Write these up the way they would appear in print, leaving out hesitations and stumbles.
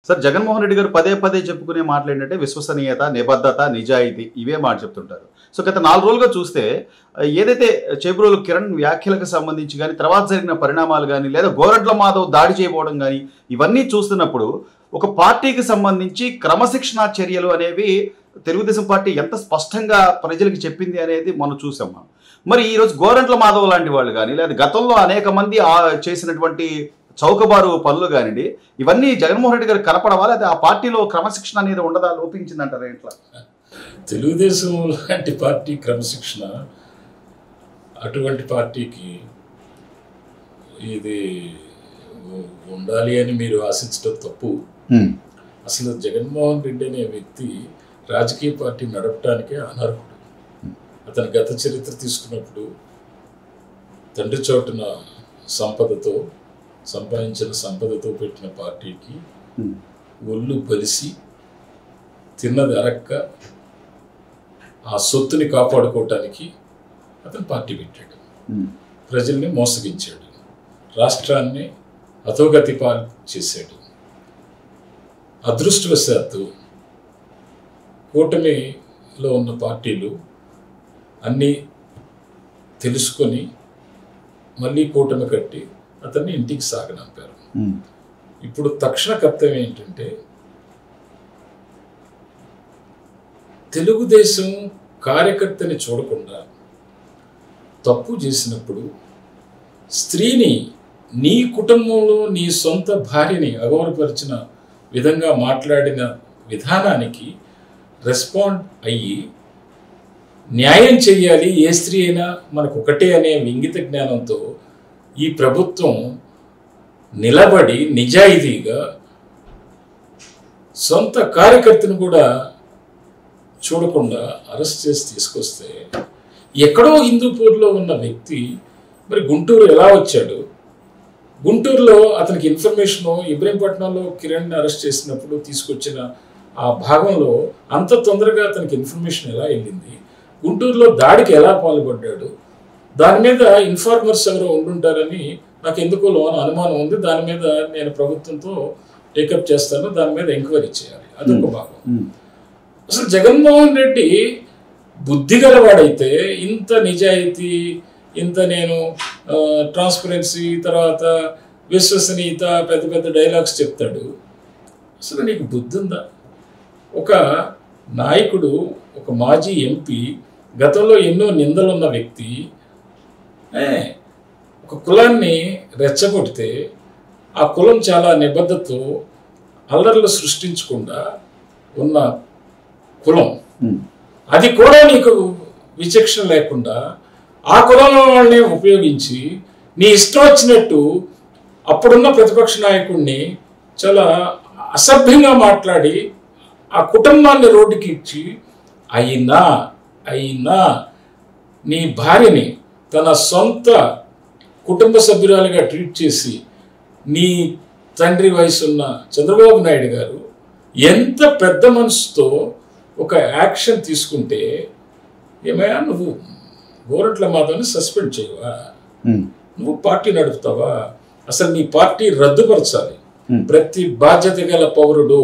Sir Jaganmohan Reddy గారు పదే పదే చెప్పుకునే మాటలు ఏంటంటే విశ్వసనీయత, నిబద్ధత, నిజాయితీ ఇవే మాట చెప్తుంటారు. సో గత 4 రోజులుగా చూస్తే ఏదైతే చేబ్రోలు కిరణ్ వ్యాఖ్యలకు సంబంధించి కానీ తర్వాత జరిగిన పరిణామాలు కానీ లేదా గోరంట్ల మాధవ్ దాడి చేయబోవడం కానీ ఇవన్నీ చూస్తున్నప్పుడు ఒక పార్టీకి సంబంధించి క్రమశిక్షణా చర్యలు అనేవి తెలుగుదేశం పార్టీ ఎంత స్పష్టంగా ప్రజలకు చెప్పింది అనేది మనం చూసాం. మరి ఈరోజు గోరంట్ల మాధవ్ లాంటి వాళ్ళు కానీ లేదా గతంలో అనేక మంది చేసినటువంటి చౌకబారు పనులు కానివ్వండి ఇవన్నీ జగన్మోహన్ రెడ్డి గారు కనపడవా లేదా ఆ పార్టీలో క్రమశిక్షణ అనేది ఉండదా, లోపించిందంటారా ఇట్లా? తెలుగుదేశం లాంటి పార్టీ క్రమశిక్షణ అటువంటి పార్టీకి ఇది ఉండాలి అని మీరు ఆశించడం తప్పు. అసలు జగన్మోహన్ రెడ్డి అనే వ్యక్తి రాజకీయ పార్టీ నడపడానికే అనర్హుడు. అతని గత చరిత్ర తీసుకున్నప్పుడు తండ్రి చోటున సంపాదించిన సంపదతో పెట్టిన పార్టీకి ఒళ్ళు బలిసి తిన్నది అరక్క ఆ సొత్తుని కాపాడుకోవటానికి అతను పార్టీ పెట్టాడు. ప్రజల్ని మోసగించాడు, రాష్ట్రాన్ని అధోగతి పాలు చేశాడు. అదృష్టవశాత్తు కూటమిలో ఉన్న పార్టీలు అన్నీ తెలుసుకొని మళ్ళీ కూటమి కట్టి అతన్ని ఇంటికి సాగనంపారు. ఇప్పుడు తక్షణ కర్తవ్యం ఏంటంటే తెలుగుదేశం కార్యకర్తని చూడకుండా తప్పు చేసినప్పుడు స్త్రీని, నీ కుటుంబంలో నీ సొంత భార్యని అగౌరవపరిచిన విధంగా మాట్లాడిన విధానానికి రెస్పాండ్ అయ్యి న్యాయం చెయ్యాలి, ఏ స్త్రీ అయినా మనకు ఒకటే అనే ఇంగిత జ్ఞానంతో ఈ ప్రభుత్వం నిలబడి నిజాయితీగా సొంత కార్యకర్తను కూడా చూడకుండా అరెస్ట్ చేసి తీసుకొస్తే ఎక్కడో హిందూపూర్లో ఉన్న వ్యక్తి మరి గుంటూరు ఎలా వచ్చాడు? గుంటూరులో అతనికి ఇన్ఫర్మేషను ఇబ్రహీంపట్నంలో కిరణ్ అరెస్ట్ చేసినప్పుడు తీసుకొచ్చిన ఆ భాగంలో అంత తొందరగా అతనికి ఇన్ఫర్మేషన్ ఎలా వెళ్ళింది? గుంటూరులో దాడికి ఎలా పాల్పడ్డాడు? దాని మీద ఇన్ఫార్మర్స్ ఎవరో ఉండుంటారని నాకు ఎందుకో అనుమానం ఉంది. దాని మీద నేను ప్రభుత్వంతో టేకప్ చేస్తాను, దాని మీద ఎంక్వైరీ చేయాలి. అదొక భాగం. అసలు జగన్మోహన్ రెడ్డి బుద్ధి గలవాడైతే ఇంత నిజాయితీ, ఇంత నేను ట్రాన్స్పరెన్సీ, తర్వాత విశ్వసనీయత, పెద్ద పెద్ద డైలాగ్స్ చెప్తాడు. అసలు నీకు బుద్ధి ఉందా? ఒక నాయకుడు, ఒక మాజీ ఎంపీ, గతంలో ఎన్నో నిందలున్న వ్యక్తి ఒక కులాన్ని రెచ్చగొడితే ఆ కులం చాలా నిబద్ధతతో అల్లర్లు సృష్టించకుండా ఉన్న కులం, అది కూడా నీకు విచక్షణ లేకుండా ఆ కులంలో వాళ్ళని ఉపయోగించి నీ ఇష్టం వచ్చినట్టు అప్పుడున్న ప్రతిపక్ష నాయకుడిని చాలా అసభ్యంగా మాట్లాడి ఆ కుటుంబాన్ని రోడ్డుకి ఇచ్చి అయినా నీ భార్యని తన సొంత కుటుంబ సభ్యురాలుగా ట్రీట్ చేసి నీ తండ్రి వయసున్న చంద్రబాబు నాయుడు గారు ఎంత పెద్ద మనసుతో ఒక యాక్షన్ తీసుకుంటే ఏమయ్యా నువ్వు గోరంట్ల మాధవ్ని సస్పెండ్ చేయవా? నువ్వు పార్టీ నడుపుతావా? అసలు నీ పార్టీ రద్దుపరచాలి. ప్రతి బాధ్యత గల పౌరుడు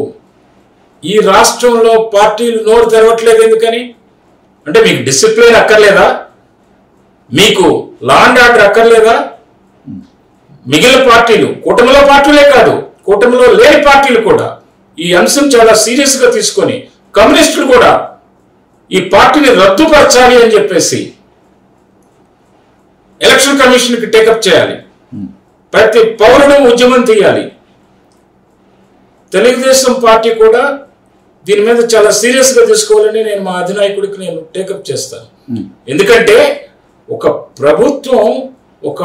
ఈ రాష్ట్రంలో పార్టీలు నోరు తెరవట్లేదు ఎందుకని? అంటే మీకు డిసిప్లిన్ అక్కర్లేదా? మీకు లా అండ్ ఆర్డర్ అక్కర్లేదా? మిగిలిన పార్టీలు, కూటమిలో పార్టీలే కాదు, కూటమిలో లేని పార్టీలు కూడా ఈ అంశం చాలా సీరియస్గా తీసుకొని కమ్యూనిస్టులు కూడా ఈ పార్టీని రద్దుపరచాలి అని చెప్పేసి ఎలక్షన్ కమిషన్కి టేకప్ చేయాలి. ప్రతి పౌరుడు ఉద్యమం తీయాలి. తెలుగుదేశం పార్టీ కూడా దీని మీద చాలా సీరియస్గా తీసుకోవాలని నేను మా అధినాయకుడికి నేను టేకప్ చేస్తాను. ఎందుకంటే ఒక ప్రభుత్వం ఒక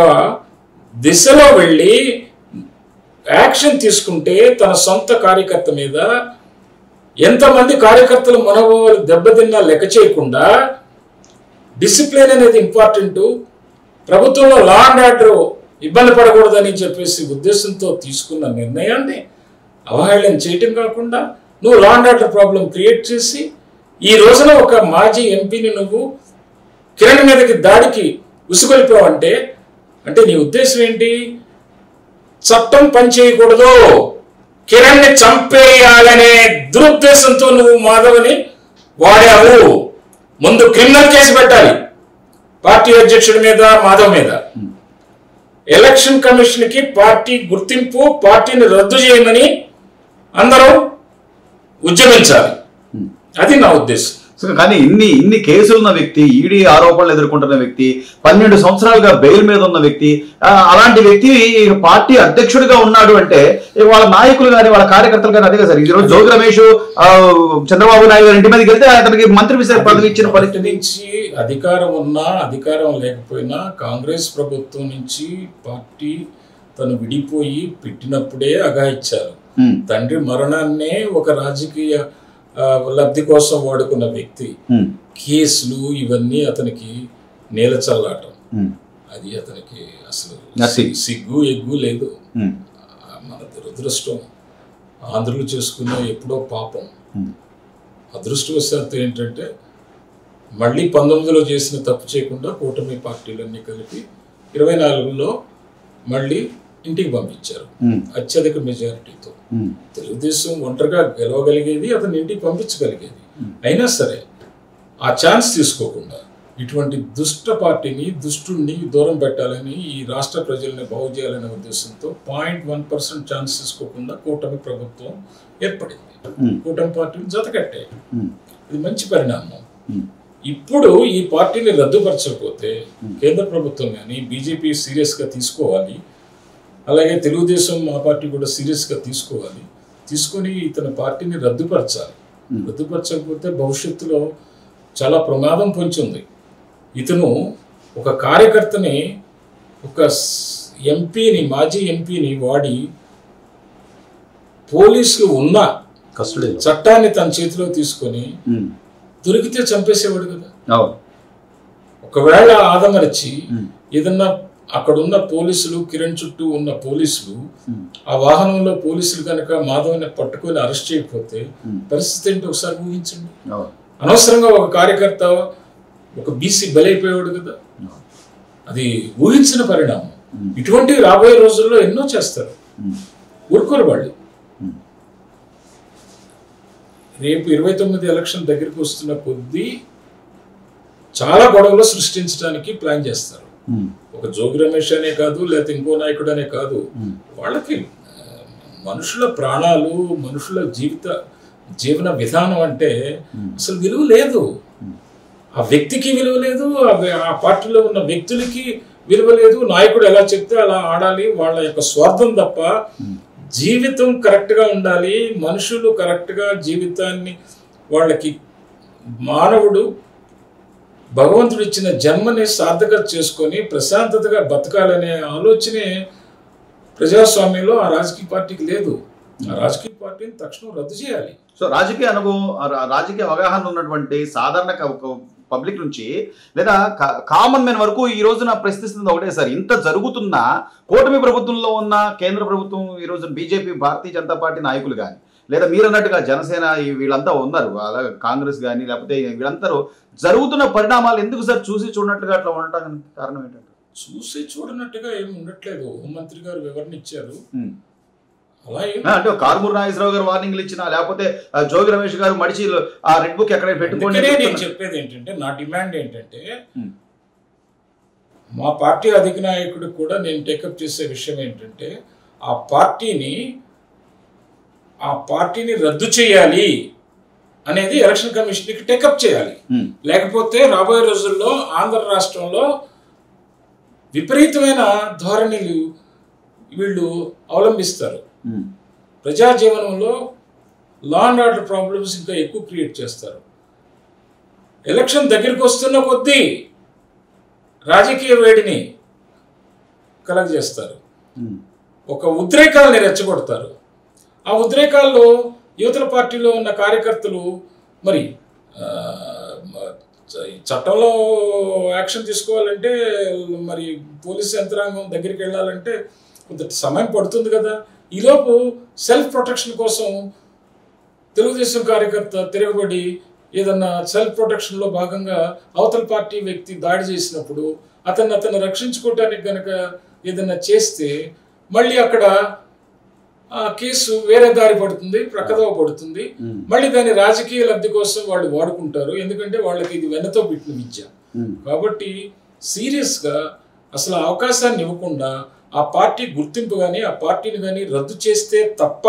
దిశలో వెళ్ళి యాక్షన్ తీసుకుంటే తన సొంత కార్యకర్త మీద ఎంతమంది కార్యకర్తలు మనోభావాలు దెబ్బతిన్నా లెక్క చేయకుండా డిసిప్లిన్ అనేది ఇంపార్టెంట్, ప్రభుత్వంలో లా అండ్ ఆర్డర్ ఇబ్బంది పడకూడదని చెప్పేసి ఉద్దేశంతో తీసుకున్న నిర్ణయాన్ని అవహేళన చేయటం కాకుండా నువ్వు law and order problem create చేసి ఈ రోజున ఒక మాజీ ఎంపీని నువ్వు కిరణ్ మీదకి దాడికి ఉసుగొలిపావంటే అంటే నీ ఉద్దేశం ఏంటి? చట్టం పనిచేయకూడదు, కిరణ్ ని చంపేయాలనే దురుద్దేశంతో నువ్వు మాధవ్ని వాడావు. ముందు క్రిమినల్ కేసు పెట్టాలి పార్టీ అధ్యక్షుడి మీద, మాధవ్ మీద. ఎలక్షన్ కమిషన్ కి పార్టీ గుర్తింపు, పార్టీని రద్దు చేయమని అందరూ ఉద్యమించాలి. అది నా ఉద్దేశం. కానీ ఇన్ని కేసులున్న వ్యక్తి, ఈడీ ఆరోపణలు ఎదుర్కొంటున్న వ్యక్తి, 12 సంవత్సరాలుగా బెయిల్ మీద ఉన్న వ్యక్తి, అలాంటి వ్యక్తి పార్టీ అధ్యక్షుడిగా ఉన్నాడు అంటే వాళ్ళ నాయకులు కానీ వాళ్ళ కార్యకర్తలు కానీ అదే కదా సార్. ఈరోజు జోగి రమేష్ చంద్రబాబు నాయుడు గారి ఇంటి మీదకి వెళ్తే అతనికి మంత్రి విషయ పదవి ఇచ్చిన పరిస్థితి నుంచి అధికారం ఉన్నా అధికారం లేకపోయినా కాంగ్రెస్ ప్రభుత్వం నుంచి పార్టీ తను విడిపోయి పెట్టినప్పుడే అగాయిచ్చారు. తండ్రి మరణాన్నే ఒక రాజకీయ లబ్ధి కోసం వాడుకున్న వ్యక్తి కేసులు ఇవన్నీ అతనికి నేల చల్లాటం. అది అతనికి అసలు సిగ్గు ఎగ్గు లేదు. మన దురదృష్టం. ఆంధ్రులు చేసుకున్న ఎప్పుడో పాపం. అదృష్టవశాత్తు ఏంటంటే మళ్ళీ 19లో చేసిన తప్పు చేయకుండా కూటమి పార్టీలన్నీ కలిపి 24లో మళ్ళీ ఇంటికి పంపించారు అత్యధిక మెజారిటీతో. తెలుగుదేశం ఒంటరిగా గెలవగలిగేది, అతను ఇంటికి పంపించగలిగేది. అయినా సరే ఆ ఛాన్స్ తీసుకోకుండా ఇటువంటి దుష్ట పార్టీని, దుష్టుణ్ణి దూరం పెట్టాలని, ఈ రాష్ట్ర ప్రజల్ని బాగు చేయాలనే ఉద్దేశంతో 0.1% ఛాన్స్ తీసుకోకుండా కూటమి ప్రభుత్వం ఏర్పడింది. కూటమి పార్టీని జతకట్టాయి. ఇది మంచి పరిణామం. ఇప్పుడు ఈ పార్టీని రద్దుపరచకపోతే కేంద్ర ప్రభుత్వం కానీ బీజేపీ సీరియస్గా తీసుకోవాలి. అలాగే తెలుగుదేశం ఆ పార్టీ కూడా సీరియస్గా తీసుకోవాలి. తీసుకొని ఇతని పార్టీని రద్దుపరచాలి. రద్దుపరచకపోతే భవిష్యత్తులో చాలా ప్రమాదం పొంచి ఉంది. ఇతను ఒక కార్యకర్తని, ఒక ఎంపీని, మాజీ ఎంపీని వాడి పోలీసులు ఉన్న చట్టాన్ని తన చేతిలో తీసుకొని దొరికితే చంపేసేవాడు కదా. ఒకవేళ ఆదమరచి ఏదన్నా అక్కడున్న పోలీసులు, కిరణ్ చుట్టూ ఉన్న పోలీసులు, ఆ వాహనంలో పోలీసులు కనుక మాధవ్ని పట్టుకొని అరెస్ట్ చేయకపోతే పరిస్థితి ఏంటి ఒకసారి ఊహించండి. అనవసరంగా ఒక కార్యకర్త, ఒక బీసీ బలైపోయాడు కదా. అది ఊహించిన పరిణామం. ఇటువంటివి రాబోయే రోజుల్లో ఎన్నో చేస్తారు. ఊరుకోరు వాళ్ళు. రేపు 29 ఎలక్షన్ దగ్గరికి వస్తున్న కొద్దీ చాలా గొడవలు సృష్టించడానికి ప్లాన్ చేస్తారు. ఒక జోగి రమేష్ అనే కాదు, లేకపోతే ఇంకో నాయకుడు అనే కాదు. వాళ్ళకి మనుషుల ప్రాణాలు, మనుషుల జీవన విధానం అంటే అసలు విలువ లేదు. ఆ వ్యక్తికి విలువ లేదు, ఆ పార్టీలో ఉన్న వ్యక్తులకి విలువ లేదు. నాయకుడు ఎలా చెప్తే అలా ఆడాలి. వాళ్ళ యొక్క స్వార్థం తప్ప జీవితం కరెక్ట్గా ఉండాలి. మనుషులు కరెక్ట్గా జీవితాన్ని, వాళ్ళకి మానవుడు భగవంతుడు ఇచ్చిన జన్మని సార్థకత చేసుకొని ప్రశాంతతగా బతకాలనే ఆలోచనే ప్రజాస్వామ్యంలో ఆ రాజకీయ పార్టీకి లేదు. ఆ రాజకీయ పార్టీని తక్షణం రద్దు చేయాలి. సో రాజకీయ అనుభవం, రాజకీయ అవగాహన ఉన్నటువంటి సాధారణ పబ్లిక్ నుంచి లేదా కామన్ మెన్ వరకు ఈ రోజున ప్రశ్నిస్తుంది ఒకటే సార్. ఇంత జరుగుతున్నా కూటమి ప్రభుత్వంలో ఉన్న కేంద్ర ప్రభుత్వం, ఈ రోజు బీజేపీ, భారతీయ జనతా పార్టీ నాయకులు కానీ, లేదా మీరు అన్నట్టుగా జనసేన వీళ్ళంతా ఉన్నారు, అలాగే కాంగ్రెస్ కానీ, లేకపోతే వీళ్ళందరూ జరుగుతున్న పరిణామాలు ఎందుకు సార్ చూసి చూడనట్టుగా అట్లా ఉండటానికి కారణం ఏంటంటే? చూసి చూడనట్టుగా ఏమి ఉండట్లేదు. హోంమంత్రి గారు వివరణ ఇచ్చారు. అలా అంటే కారుమూరి నాగేశ్వరరావు గారు వార్నింగ్లు ఇచ్చినా, లేకపోతే జోగి రమేష్ గారు మడిచి ఆ రెడ్ బుక్ ఎక్కడ పెట్టుకోండి. నేను చెప్పేది ఏంటంటే, నా డిమాండ్ ఏంటంటే, మా పార్టీ అధినాయకుడు కూడా నేను టేకప్ చేసే విషయం ఏంటంటే, ఆ పార్టీని రద్దు చేయాలి అనేది ఎలక్షన్ కమిషన్కి టేకప్ చేయాలి. లేకపోతే రాబోయే రోజుల్లో ఆంధ్ర రాష్ట్రంలో విపరీతమైన ధోరణిలు వీళ్ళు అవలంబిస్తారు. ప్రజా జీవనంలో లా అండ్ ఆర్డర్ ప్రాబ్లమ్స్ ఇంకా ఎక్కువ క్రియేట్ చేస్తారు. ఎలక్షన్ దగ్గరికి వస్తున్న కొద్దీ రాజకీయ వేడిని కలగజేస్తారు. ఒక ఉద్రేకాలని రెచ్చగొడతారు. ఆ ఉద్రేకాల్లో యువతల పార్టీలో ఉన్న కార్యకర్తలు మరి చట్టంలో యాక్షన్ తీసుకోవాలంటే, మరి పోలీస్ యంత్రాంగం దగ్గరికి వెళ్ళాలంటే కొంత సమయం పడుతుంది కదా. ఈలోపు సెల్ఫ్ ప్రొటెక్షన్ కోసం తెలుగుదేశం కార్యకర్త తిరగబడి ఏదన్నా సెల్ఫ్ ప్రొటెక్షన్లో భాగంగా అవతల పార్టీ వ్యక్తి దాడి చేసినప్పుడు అతన్ని రక్షించుకోవటానికి కనుక ఏదన్నా చేస్తే మళ్ళీ అక్కడ ఆ కేసు వేరే దారి పడుతుంది, ప్రక్కదోవ పడుతుంది. మళ్ళీ దాని రాజకీయ లబ్ధి కోసం వాళ్ళు వాడుకుంటారు, ఎందుకంటే వాళ్ళకి ఇది వెన్నతో పెట్టిన విద్య. కాబట్టి సీరియస్గా అసలు అవకాశాన్ని ఇవ్వకుండా ఆ పార్టీ గుర్తింపు కానీ ఆ పార్టీని కానీ రద్దు చేస్తే తప్ప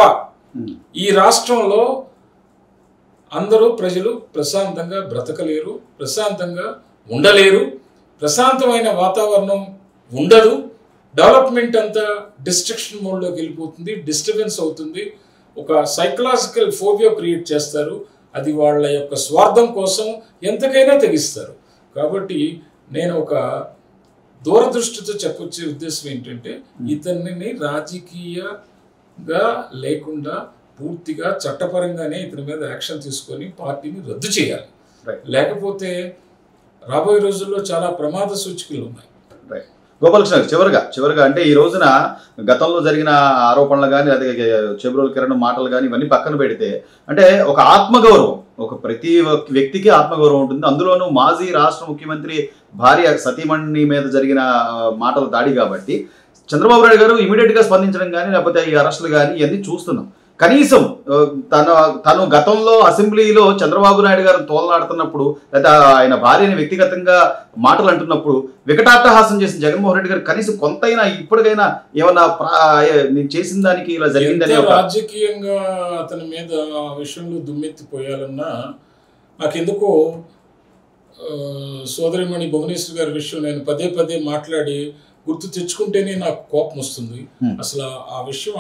ఈ రాష్ట్రంలో అందరూ ప్రజలు ప్రశాంతంగా బ్రతకలేరు, ప్రశాంతంగా ఉండలేరు, ప్రశాంతమైన వాతావరణం ఉండదు. డెవలప్మెంట్ అంతా డిస్ట్రక్షన్ మోడ్లోకి వెళ్ళిపోతుంది, డిస్టర్బెన్స్ అవుతుంది, ఒక సైకలాజికల్ ఫోబియా క్రియేట్ చేస్తారు. అది వాళ్ళ యొక్క స్వార్థం కోసం ఎంతకైనా తెగిస్తారు. కాబట్టి నేను ఒక దూరదృష్టితో చెప్పొచ్చే ఉద్దేశం ఏంటంటే ఇతన్ని రాజకీయంగా లేకుండా పూర్తిగా చట్టపరంగానే ఇతని మీద యాక్షన్ తీసుకొని పార్టీని రద్దు చేయాలి. లేకపోతే రాబోయే రోజుల్లో చాలా ప్రమాద సూచికలు ఉన్నాయి. గోపాలకృష్ణ చివరిగా అంటే ఈ రోజున గతంలో జరిగిన ఆరోపణలు కానీ అదే చెబ్రోలు కిరణ్ మాటలు కానీ ఇవన్నీ పక్కన పెడితే అంటే ఒక ఆత్మగౌరవం, ఒక ప్రతి వ్యక్తికి ఆత్మగౌరవం ఉంటుంది. అందులోనూ మాజీ రాష్ట్ర ముఖ్యమంత్రి భార్య సతీమణి మీద జరిగిన మాటల దాడి కాబట్టి చంద్రబాబు నాయుడు గారు ఇమీడియట్గా స్పందించడం కానీ లేకపోతే ఈ అరెస్టులు కానీ ఇవన్నీ చూస్తున్నాం. కనీసం తను గతంలో అసెంబ్లీలో చంద్రబాబు నాయుడు గారు తోలనాడుతున్నప్పుడు లేదా ఆయన భార్యని వ్యక్తిగతంగా మాటలు అంటున్నప్పుడు వికటాట్టహాసం చేసిన జగన్మోహన్ రెడ్డి గారు కనీసం కొంతైనా ఇప్పటికైనా ఏమన్నా నేను చేసిన దానికి ఇలా జరిగిందని రాజకీయంగా అతని మీద ఆ విషయంలో దుమ్మెత్తిపోయాలన్నా నాకెందుకో సోదరిమణి భువనేశ్వర్ గారి విషయం నేను పదే పదే మాట్లాడి గుర్తు తెచ్చుకుంటేనే నాకు కోపం వస్తుంది. అసలు ఆ విషయం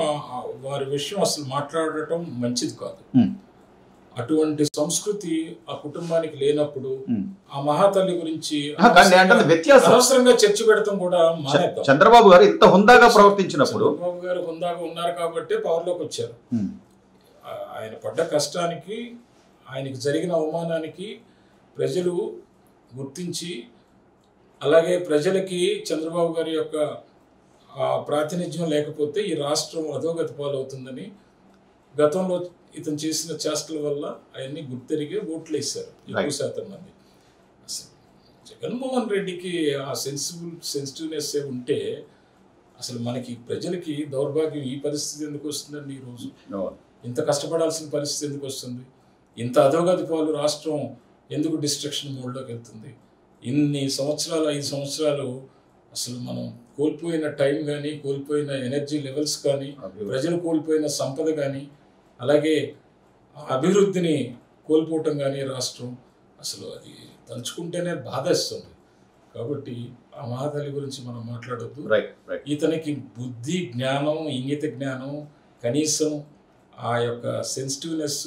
వారి విషయం అసలు మాట్లాడటం మంచిది కాదు. అటువంటి సంస్కృతి ఆ కుటుంబానికి లేనప్పుడు ఆ మహాతల్లి గురించి అనవసరంగా చర్చ పెడతాం కూడా మానేద్దాం. చంద్రబాబు గారు ఇంత హుందాగా ప్రవర్తించినప్పుడు చంద్రబాబు గారు హుందాగా ఉన్నారు కాబట్టి పవర్లోకి వచ్చారు. ఆయన పడ్డ కష్టానికి ఆయనకి జరిగిన అవమానానికి ప్రజలు గుర్తించి అలాగే ప్రజలకి చంద్రబాబు గారి యొక్క ప్రాతినిధ్యం లేకపోతే ఈ రాష్ట్రం అధోగతి పాలవుతుందని గతంలో ఇతను చేసిన చేష్టల వల్ల అవన్నీ గుర్తెరిగి ఓట్లు వేశారు ఎక్కువ శాతం మంది. అసలు జగన్మోహన్ రెడ్డికి ఆ సెన్సిటివ్నెస్ ఉంటే అసలు మనకి ప్రజలకి దౌర్భాగ్యం ఈ పరిస్థితి ఎందుకు వస్తుందండి? ఈరోజు ఇంత కష్టపడాల్సిన పరిస్థితి ఎందుకు వస్తుంది? ఇంత అధోగతి పాలు రాష్ట్రం ఎందుకు డిస్ట్రక్షన్ మోడ్లోకి వెళ్తుంది? ఇన్ని సంవత్సరాలు 5 సంవత్సరాలు అసలు మనం కోల్పోయిన టైం కానీ కోల్పోయిన ఎనర్జీ లెవెల్స్ కానీ ప్రజలు కోల్పోయిన సంపద కానీ అలాగే అభివృద్ధిని కోల్పోవటం కానీ రాష్ట్రం అసలు అది తలుచుకుంటేనే బాధేస్తుంది. కాబట్టి ఆ మహాతల్లి గురించి మనం మాట్లాడొద్దు. ఇతనికి బుద్ధి జ్ఞానం ఇంగిత జ్ఞానం కనీసం ఆ యొక్క సెన్సిటివ్నెస్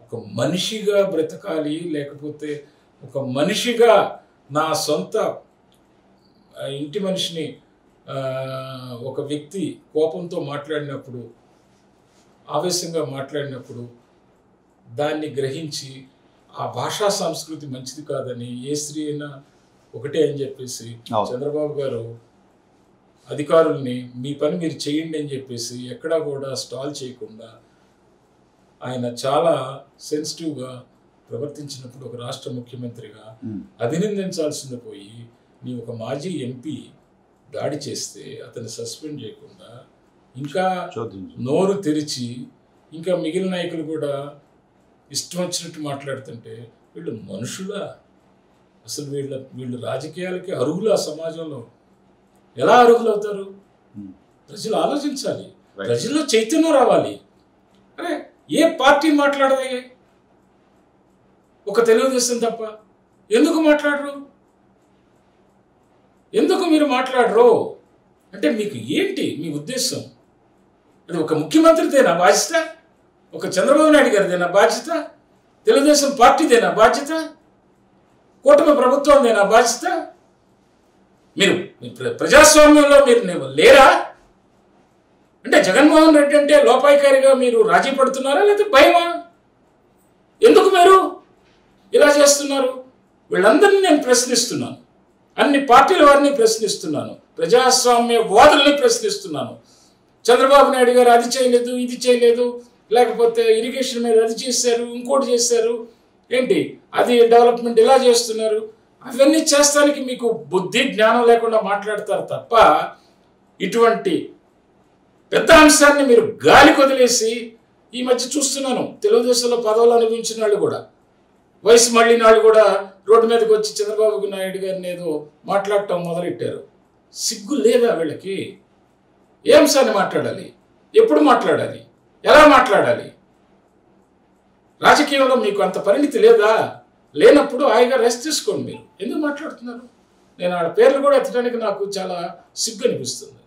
ఒక మనిషిగా బ్రతకాలి, లేకపోతే ఒక మనిషిగా నా సొంత ఇంటి మనిషిని ఒక వ్యక్తి కోపంతో మాట్లాడినప్పుడు ఆవేశంగా మాట్లాడినప్పుడు దాన్ని గ్రహించి ఆ భాషా సంస్కృతి మంచిది కాదని ఏ స్త్రీ అయినా ఒకటే అని చెప్పేసి చంద్రబాబు గారు అధికారుల్ని మీ పని మీరు చేయండి అని చెప్పేసి ఎక్కడా కూడా స్టాల్ చేయకుండా ఆయన చాలా సెన్సిటివ్గా ప్రవర్తించినప్పుడు ఒక రాష్ట్ర ముఖ్యమంత్రిగా అభినందించాల్సింది పోయి నీ ఒక మాజీ ఎంపీ దాడి చేస్తే అతన్ని సస్పెండ్ చేయకుండా ఇంకా నోరు తెరిచి ఇంకా మిగిలిన నాయకులు కూడా ఇష్టం వచ్చినట్టు మాట్లాడుతుంటే వీళ్ళు మనుషులా? అసలు వీళ్ళు రాజకీయాలకి అర్హులా? సమాజంలో ఎలా అర్హులవుతారు? ప్రజలు ఆలోచించాలి, ప్రజల్లో చైతన్యం రావాలి. అరే ఏ పార్టీ మాట్లాడదే? ఒక తెలుగుదేశం తప్ప ఎందుకు మాట్లాడరు? ఎందుకు మీరు మాట్లాడరు అంటే మీకు ఏంటి మీ ఉద్దేశం? అది ఒక ముఖ్యమంత్రిదేనా బాధ్యత? ఒక చంద్రబాబు నాయుడు గారిదేనా బాధ్యత? తెలుగుదేశం పార్టీదేనా బాధ్యత? కూటమి ప్రభుత్వందేనా బాధ్యత? మీరు ప్రజాస్వామ్యంలో మీరు లేరా? అంటే జగన్మోహన్ రెడ్డి అంటే లోపాయికారిగా మీరు రాజీ పడుతున్నారా లేదా భయమా? ఎందుకు మీరు ఇలా చేస్తున్నారు? వీళ్ళందరినీ నేను ప్రశ్నిస్తున్నాను, అన్ని పార్టీల వారిని ప్రశ్నిస్తున్నాను, ప్రజాస్వామ్య వాదుల్ని ప్రశ్నిస్తున్నాను. చంద్రబాబు నాయుడు గారు అది చేయలేదు, ఇది చేయలేదు, లేకపోతే ఇరిగేషన్ మీద అది చేశారు, ఇంకోటి చేశారు, ఏంటి అది డెవలప్మెంట్ ఇలా చేస్తున్నారు, అవన్నీ చేస్తానికి మీకు బుద్ధి జ్ఞానం లేకుండా మాట్లాడతారు తప్ప ఇటువంటి పెద్ద అంశాన్ని మీరు గాలి కొదిలేసి ఈ మధ్య చూస్తున్నాను తెలుగుదేశంలో పదవులు అనుభవించిన వాళ్ళు కూడా వయసు మళ్ళిన వాళ్ళు కూడా రోడ్డు మీదకి వచ్చి చంద్రబాబు నాయుడు గారిని ఏదో మాట్లాడటం మొదలెట్టారు. సిగ్గు లేదా వీళ్ళకి? ఏ అంశాన్ని మాట్లాడాలి, ఎప్పుడు మాట్లాడాలి, ఎలా మాట్లాడాలి? రాజకీయంలో మీకు అంత పరిణితి లేదా? లేనప్పుడు హాయిగా రెస్ట్ తీసుకోండి. మీరు ఎందుకు మాట్లాడుతున్నారు? నేను వాళ్ళ పేర్లు కూడా ఎత్తడానికి నాకు చాలా సిగ్గు అనిపిస్తుంది.